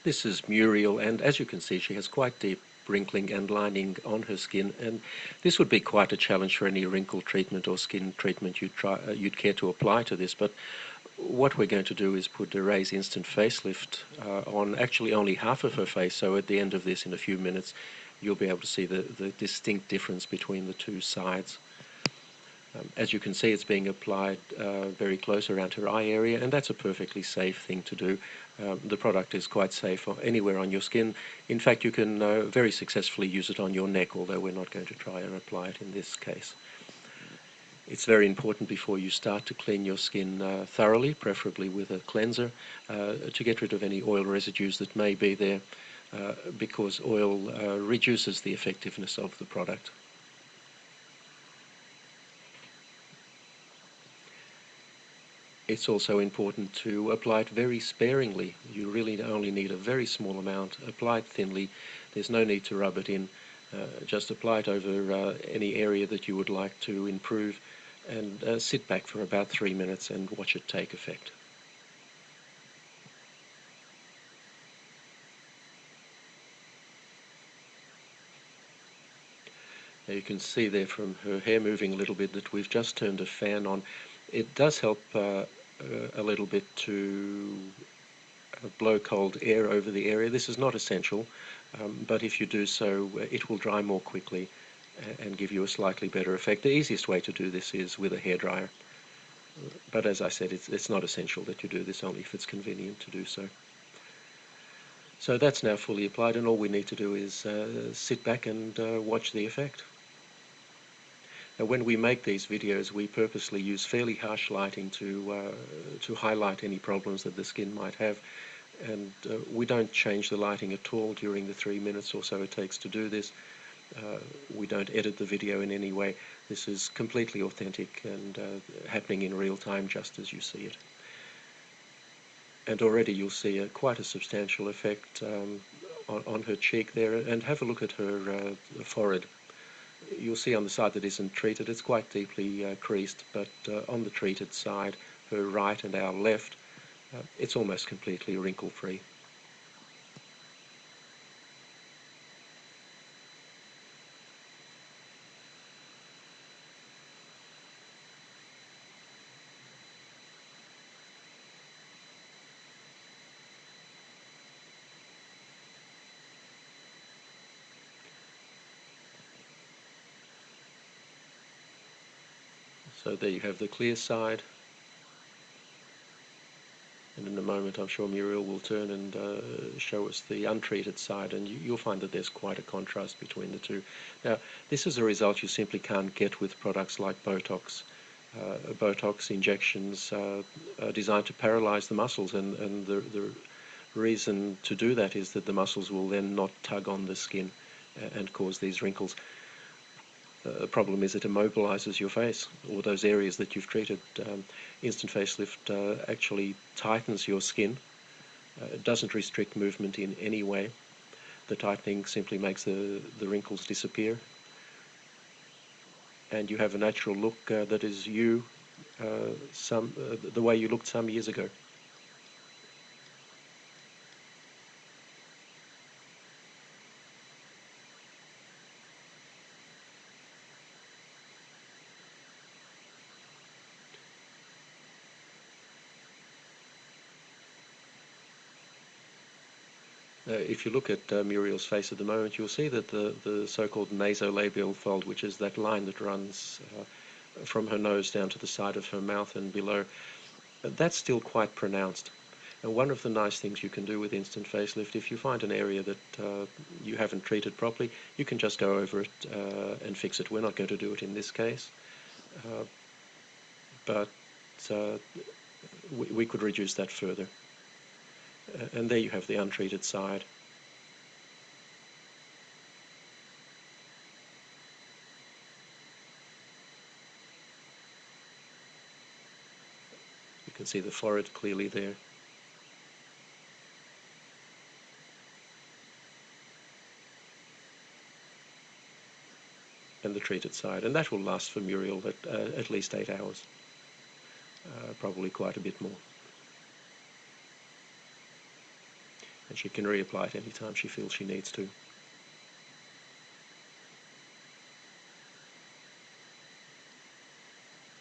This is Muriel, and as you can see, she has quite deep wrinkling and lining on her skin, and this would be quite a challenge for any wrinkle treatment or skin treatment you'd care to apply to this. But what we're going to do is put a Raise Instant Facelift on actually only half of her face, so at the end of this, in a few minutes, you'll be able to see the distinct difference between the two sides. As you can see, it's being applied very close around her eye area, and that's a perfectly safe thing to do. The product is quite safe anywhere on your skin. In fact, you can very successfully use it on your neck, although we're not going to try and apply it in this case. It's very important before you start to clean your skin thoroughly, preferably with a cleanser, to get rid of any oil residues that may be there, because oil reduces the effectiveness of the product. It's also important to apply it very sparingly. You really only need a very small amount. Apply it thinly. There's no need to rub it in. Just apply it over any area that you would like to improve, and sit back for about 3 minutes and watch it take effect. Now you can see there from her hair moving a little bit that we've just turned a fan on. It does help a little bit to blow cold air over the area. This is not essential, but if you do so, it will dry more quickly and give you a slightly better effect. The easiest way to do this is with a hairdryer, but as I said, it's not essential that you do this, only if it's convenient to do so. So that's now fully applied, and all we need to do is sit back and watch the effect. Now, when we make these videos, we purposely use fairly harsh lighting to highlight any problems that the skin might have, and we don't change the lighting at all during the 3 minutes or so it takes to do this. We don't edit the video in any way. This is completely authentic and happening in real time just as you see it. And already you'll see quite a substantial effect on her cheek there, and have a look at her forehead. You'll see on the side that isn't treated, it's quite deeply creased, but on the treated side, her right and our left, it's almost completely wrinkle-free. So there you have the clear side, and in a moment I'm sure Muriel will turn and show us the untreated side, and you'll find that there's quite a contrast between the two. Now, this is a result you simply can't get with products like Botox. Botox injections are designed to paralyze the muscles, and the reason to do that is that the muscles will then not tug on the skin and cause these wrinkles. The problem is it immobilizes your face, or those areas that you've treated. Instant facelift actually tightens your skin. It doesn't restrict movement in any way. The tightening simply makes the wrinkles disappear, and you have a natural look that is you, the way you looked some years ago. If you look at Muriel's face at the moment, you'll see that the so-called nasolabial fold, which is that line that runs from her nose down to the side of her mouth and below, that's still quite pronounced. And one of the nice things you can do with instant facelift, if you find an area that you haven't treated properly, you can just go over it and fix it. We're not going to do it in this case, but we could reduce that further. And there you have the untreated side. You can see the forehead clearly there. And the treated side. And that will last for Muriel at least 8 hours. Probably quite a bit more. and she can reapply it anytime she feels she needs to.